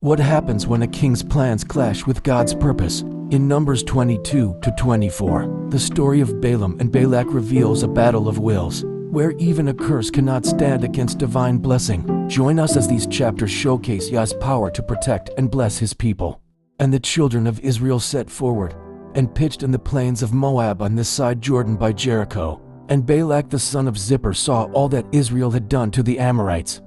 What happens when a king's plans clash with God's purpose? In Numbers 22 to 24, the story of Balaam and Balak reveals a battle of wills, where even a curse cannot stand against divine blessing. Join us as these chapters showcase Yah's power to protect and bless his people. And the children of Israel set forward and pitched in the plains of Moab on this side Jordan by Jericho. And Balak the son of Zippor saw all that Israel had done to the Amorites.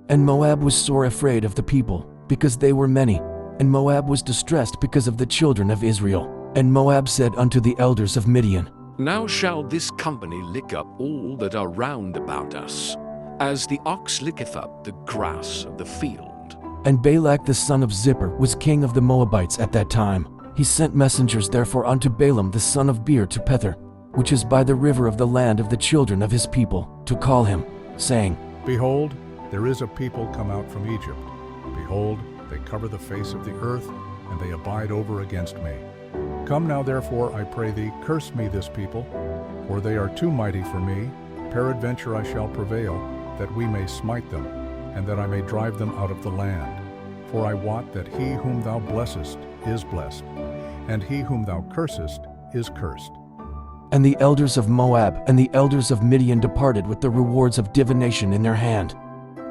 And Moab was sore afraid of the people, because they were many, and Moab was distressed because of the children of Israel. And Moab said unto the elders of Midian, Now shall this company lick up all that are round about us, as the ox licketh up the grass of the field. And Balak the son of Zippor was king of the Moabites at that time. He sent messengers therefore unto Balaam the son of Beor to Pethor, which is by the river of the land of the children of his people, to call him, saying, Behold, there is a people come out from Egypt. Behold, they cover the face of the earth, and they abide over against me. Come now therefore, I pray thee, curse me this people, for they are too mighty for me. Peradventure I shall prevail, that we may smite them, and that I may drive them out of the land. For I wot that he whom thou blessest is blessed, and he whom thou cursest is cursed. And the elders of Moab and the elders of Midian departed with the rewards of divination in their hand.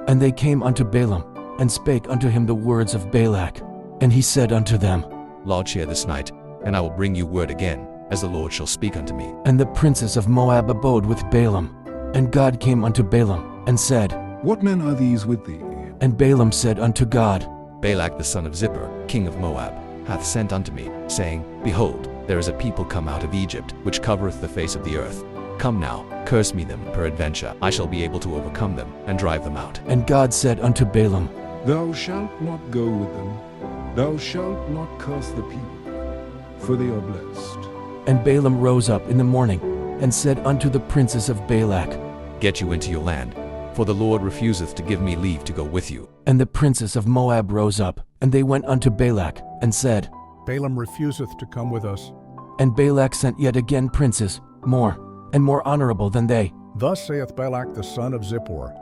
And they came unto Balaam, and spake unto him the words of Balak. And he said unto them, Lodge here this night, and I will bring you word again, as the Lord shall speak unto me. And the princes of Moab abode with Balaam. And God came unto Balaam, and said, What men are these with thee? And Balaam said unto God, Balak the son of Zippor, king of Moab, hath sent unto me, saying, Behold, there is a people come out of Egypt, which covereth the face of the earth. Come now, curse me them, peradventure I shall be able to overcome them, and drive them out. And God said unto Balaam, Thou shalt not go with them. Thou shalt not curse the people, for they are blessed. And Balaam rose up in the morning, and said unto the princes of Balak, Get you into your land, for the Lord refuseth to give me leave to go with you. And the princes of Moab rose up, and they went unto Balak, and said, Balaam refuseth to come with us. And Balak sent yet again princes, more and more honorable than they. Thus saith Balak the son of Zippor,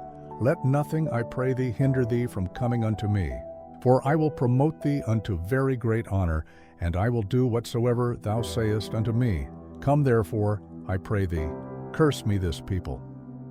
Let nothing, I pray thee, hinder thee from coming unto me. For I will promote thee unto very great honor, and I will do whatsoever thou sayest unto me. Come therefore, I pray thee, curse me this people.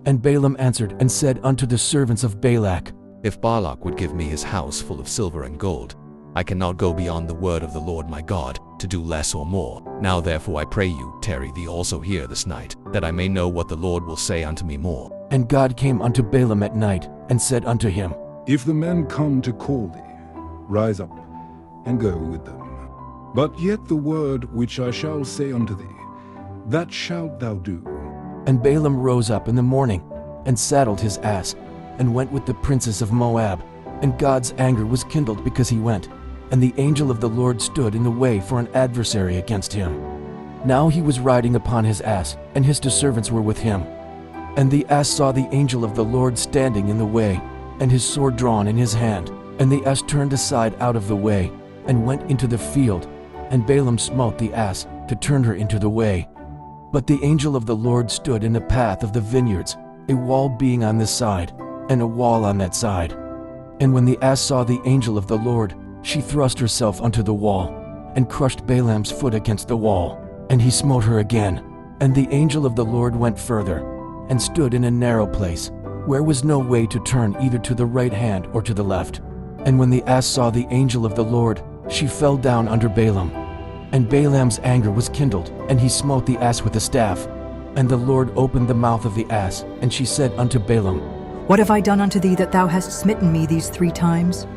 And Balaam answered and said unto the servants of Balak, If Balak would give me his house full of silver and gold, I cannot go beyond the word of the Lord my God, to do less or more. Now therefore I pray you, tarry thee also here this night, that I may know what the Lord will say unto me more. And God came unto Balaam at night, and said unto him, If the men come to call thee, rise up, and go with them. But yet the word which I shall say unto thee, that shalt thou do. And Balaam rose up in the morning, and saddled his ass, and went with the princes of Moab. And God's anger was kindled because he went, and the angel of the Lord stood in the way for an adversary against him. Now he was riding upon his ass, and his two servants were with him. And the ass saw the angel of the Lord standing in the way, and his sword drawn in his hand. And the ass turned aside out of the way, and went into the field. And Balaam smote the ass, to turn her into the way. But the angel of the Lord stood in the path of the vineyards, a wall being on this side, and a wall on that side. And when the ass saw the angel of the Lord, she thrust herself unto the wall, and crushed Balaam's foot against the wall. And he smote her again. And the angel of the Lord went further, and stood in a narrow place, where was no way to turn either to the right hand or to the left. And when the ass saw the angel of the Lord, she fell down under Balaam. And Balaam's anger was kindled, and he smote the ass with a staff. And the Lord opened the mouth of the ass, and she said unto Balaam, What have I done unto thee that thou hast smitten me these 3 times?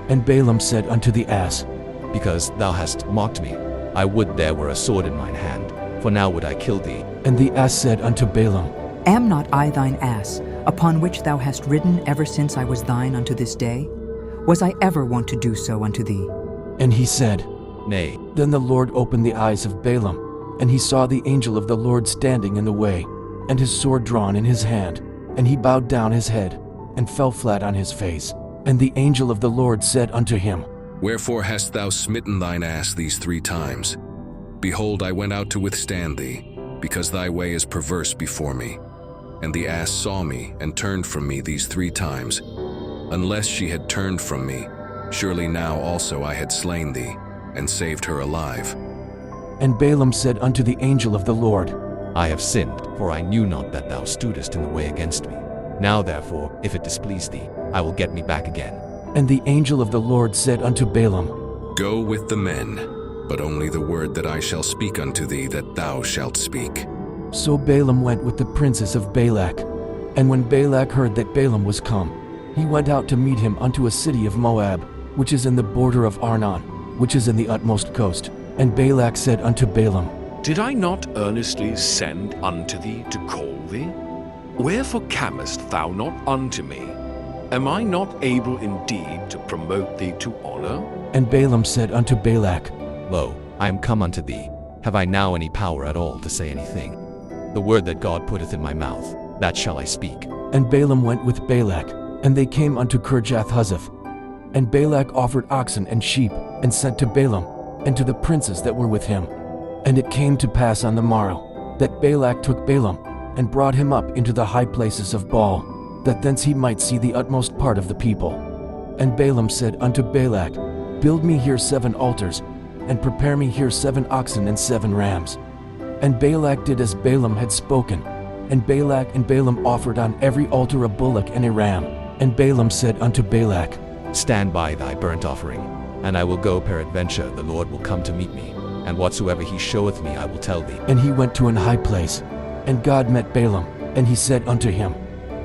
And Balaam said unto the ass, Because thou hast mocked me, I would there were a sword in mine hand, for now would I kill thee. And the ass said unto Balaam, Am not I thine ass, upon which thou hast ridden ever since I was thine unto this day? Was I ever wont to do so unto thee? And he said, Nay. Then the Lord opened the eyes of Balaam, and he saw the angel of the Lord standing in the way, and his sword drawn in his hand. And he bowed down his head, and fell flat on his face. And the angel of the Lord said unto him, Wherefore hast thou smitten thine ass these 3 times? Behold, I went out to withstand thee, because thy way is perverse before me. And the ass saw me, and turned from me these 3 times. Unless she had turned from me, Surely now also I had slain thee, and saved her alive. And Balaam said unto the angel of the Lord, I have sinned, for I knew not that thou stoodest in the way against me. Now therefore, if it displease thee, I will get me back again. And the angel of the Lord said unto Balaam, Go with the men, but only the word that I shall speak unto thee that thou shalt speak. So Balaam went with the princes of Balak. And when Balak heard that Balaam was come, he went out to meet him unto a city of Moab, which is in the border of Arnon, which is in the utmost coast. And Balak said unto Balaam, Did I not earnestly send unto thee to call thee? Wherefore camest thou not unto me? Am I not able indeed to promote thee to honor? And Balaam said unto Balak, Lo, I am come unto thee. Have I now any power at all to say anything? The word that God putteth in my mouth, that shall I speak. And Balaam went with Balak, and they came unto Kirjath-Huzzoph. And Balak offered oxen and sheep, and sent to Balaam, and to the princes that were with him. And it came to pass on the morrow, that Balak took Balaam, and brought him up into the high places of Baal, that thence he might see the utmost part of the people. And Balaam said unto Balak, Build me here 7 altars, and prepare me here 7 oxen and 7 rams. And Balak did as Balaam had spoken. And Balak and Balaam offered on every altar a bullock and a ram. And Balaam said unto Balak, Stand by thy burnt offering, and I will go peradventure the Lord will come to meet me, and whatsoever he showeth me I will tell thee. And he went to an high place. And God met Balaam, and he said unto him,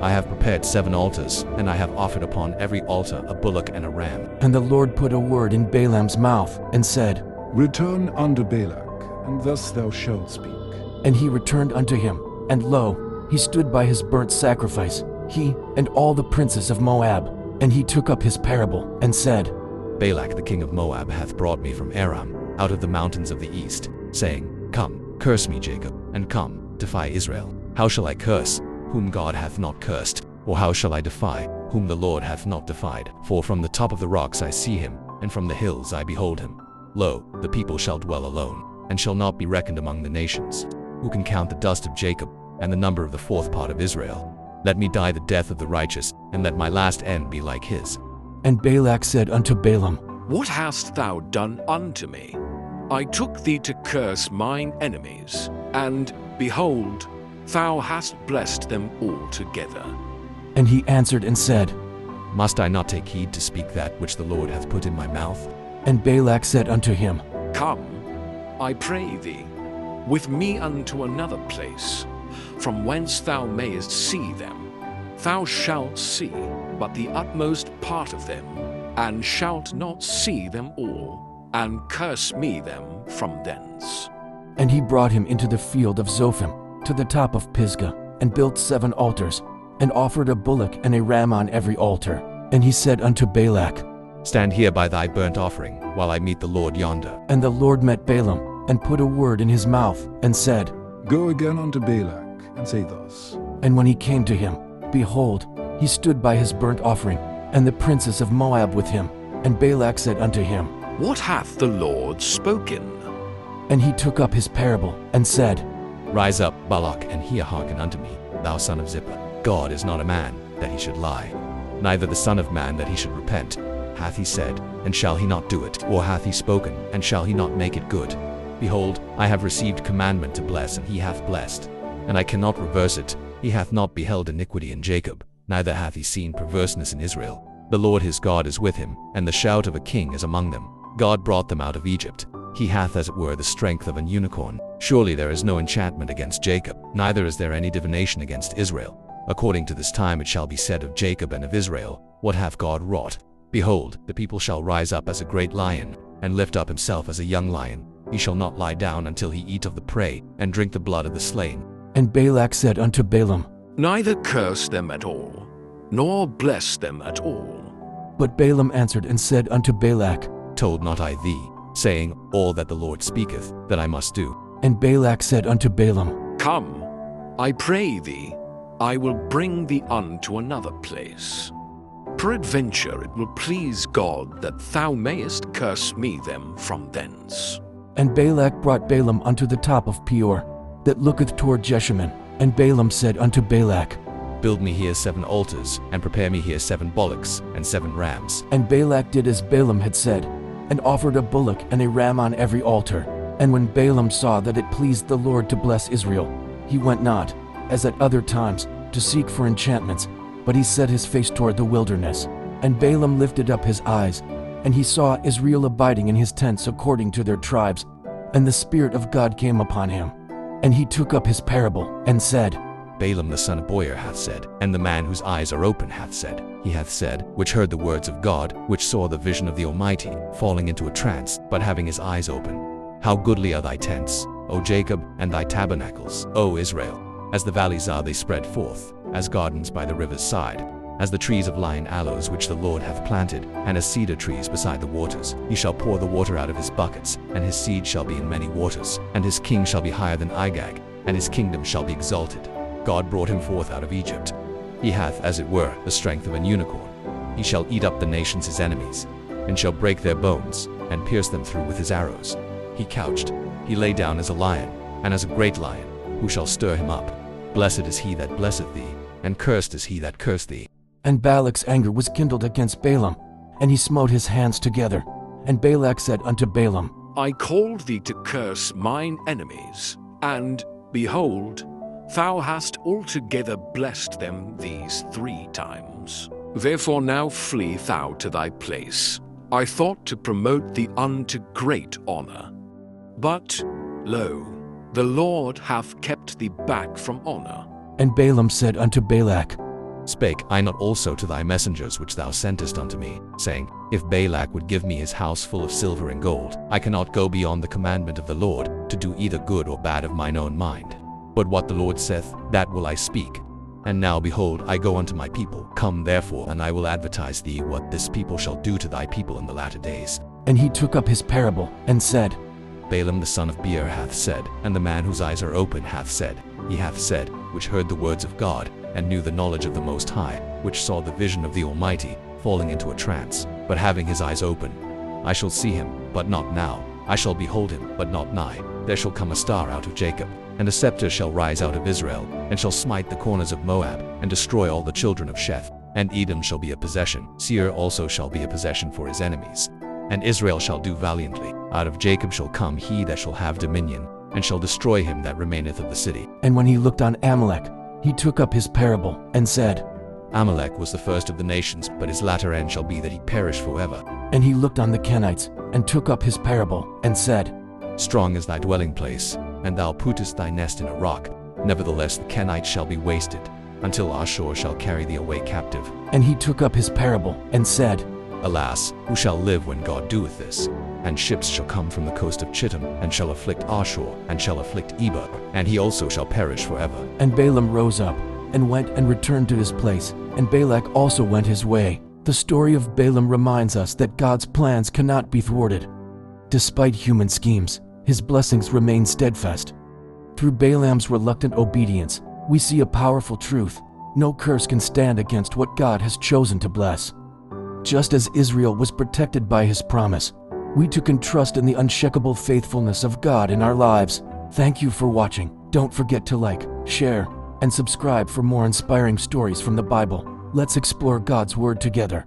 I have prepared 7 altars, and I have offered upon every altar a bullock and a ram. And the Lord put a word in Balaam's mouth, and said, Return unto Balak, and thus thou shalt speak. And he returned unto him, and lo, he stood by his burnt sacrifice, he and all the princes of Moab. And he took up his parable, and said, Balak the king of Moab hath brought me from Aram, out of the mountains of the east, saying, Come, curse me, Jacob, and come, defy Israel. How shall I curse, whom God hath not cursed? Or how shall I defy, whom the Lord hath not defied? For from the top of the rocks I see him, and from the hills I behold him. Lo, the people shall dwell alone, and shall not be reckoned among the nations. Who can count the dust of Jacob, and the number of the 4th part of Israel? Let me die the death of the righteous, and let my last end be like his. And Balak said unto Balaam, What hast thou done unto me? I took thee to curse mine enemies, and, behold, thou hast blessed them altogether. And he answered and said, Must I not take heed to speak that which the Lord hath put in my mouth? And Balak said unto him, Come, I pray thee, with me unto another place, from whence thou mayest see them. Thou shalt see but the utmost part of them, and shalt not see them all, and curse me them from thence. And he brought him into the field of Zophim, to the top of Pisgah, and built 7 altars, and offered a bullock and a ram on every altar. And he said unto Balak, Stand here by thy burnt offering, while I meet the Lord yonder. And the Lord met Balaam, and put a word in his mouth, and said, Go again unto Balak, and say thus. And when he came to him, behold, he stood by his burnt offering, and the princes of Moab with him. And Balak said unto him, What hath the Lord spoken? And he took up his parable, and said, Rise up, Balak, and here hearken unto me, thou son of Zippor. God is not a man, that he should lie, neither the son of man, that he should repent. Hath he said, and shall he not do it? Or hath he spoken, and shall he not make it good? Behold, I have received commandment to bless, and he hath blessed, and I cannot reverse it. He hath not beheld iniquity in Jacob, neither hath he seen perverseness in Israel. The Lord his God is with him, and the shout of a king is among them. God brought them out of Egypt. He hath as it were the strength of an unicorn. Surely there is no enchantment against Jacob, neither is there any divination against Israel. According to this time it shall be said of Jacob and of Israel, What hath God wrought? Behold, the people shall rise up as a great lion, and lift up himself as a young lion. He shall not lie down until he eat of the prey, and drink the blood of the slain. And Balak said unto Balaam, Neither curse them at all, nor bless them at all. But Balaam answered and said unto Balak, Told not I thee, saying, All that the Lord speaketh, that I must do? And Balak said unto Balaam, Come, I pray thee, I will bring thee unto another place. Peradventure it will please God that thou mayest curse me them from thence. And Balak brought Balaam unto the top of Peor, that looketh toward Jeshimon. And Balaam said unto Balak, Build me here 7 altars, and prepare me here 7 bullocks and 7 rams. And Balak did as Balaam had said, and offered a bullock and a ram on every altar. And when Balaam saw that it pleased the Lord to bless Israel, he went not, as at other times, to seek for enchantments, but he set his face toward the wilderness. And Balaam lifted up his eyes, and he saw Israel abiding in his tents according to their tribes. And the Spirit of God came upon him. And he took up his parable, and said, Balaam the son of Beor hath said, and the man whose eyes are open hath said, he hath said, which heard the words of God, which saw the vision of the Almighty, falling into a trance, but having his eyes open. How goodly are thy tents, O Jacob, and thy tabernacles, O Israel. As the valleys are they spread forth, as gardens by the river's side. As the trees of lion aloes which the Lord hath planted, and as cedar trees beside the waters. He shall pour the water out of his buckets, and his seed shall be in many waters. And his king shall be higher than Agag, and his kingdom shall be exalted. God brought him forth out of Egypt. He hath, as it were, the strength of an unicorn. He shall eat up the nations his enemies, and shall break their bones, and pierce them through with his arrows. He couched, he lay down as a lion, and as a great lion. Who shall stir him up? Blessed is he that blesseth thee, and cursed is he that cursed thee. And Balak's anger was kindled against Balaam, and he smote his hands together. And Balak said unto Balaam, I called thee to curse mine enemies, and, behold, thou hast altogether blessed them these 3 times. Therefore now flee thou to thy place. I thought to promote thee unto great honor. But, lo, the Lord hath kept thee back from honor. And Balaam said unto Balak, Spake I not also to thy messengers which thou sentest unto me, saying, If Balak would give me his house full of silver and gold, I cannot go beyond the commandment of the Lord, to do either good or bad of mine own mind. But what the Lord saith, that will I speak. And now behold, I go unto my people. Come therefore, and I will advertise thee what this people shall do to thy people in the latter days. And he took up his parable, and said, Balaam the son of Beor hath said, and the man whose eyes are open hath said, he hath said, which heard the words of God, and knew the knowledge of the Most High, which saw the vision of the Almighty, falling into a trance, but having his eyes open. I shall see him, but not now. I shall behold him, but not nigh. There shall come a star out of Jacob, and a scepter shall rise out of Israel, and shall smite the corners of Moab, and destroy all the children of Sheth. And Edom shall be a possession, Seir also shall be a possession for his enemies. And Israel shall do valiantly. Out of Jacob shall come he that shall have dominion, and shall destroy him that remaineth of the city. And when he looked on Amalek, he took up his parable, and said, Amalek was the first of the nations, but his latter end shall be that he perish forever. And he looked on the Kenites, and took up his parable, and said, Strong is thy dwelling place, and thou puttest thy nest in a rock. Nevertheless the Kenites shall be wasted, until Ashur shall carry thee away captive. And he took up his parable, and said, Alas, who shall live when God doeth this? And ships shall come from the coast of Chittim, and shall afflict Ashur, and shall afflict Eber, and he also shall perish forever. And Balaam rose up, and went and returned to his place, and Balak also went his way. The story of Balaam reminds us that God's plans cannot be thwarted. Despite human schemes, his blessings remain steadfast. Through Balaam's reluctant obedience, we see a powerful truth. No curse can stand against what God has chosen to bless. Just as Israel was protected by his promise, we too can trust in the unshakable faithfulness of God in our lives. Thank you for watching. Don't forget to like, share, and subscribe for more inspiring stories from the Bible. Let's explore God's Word together.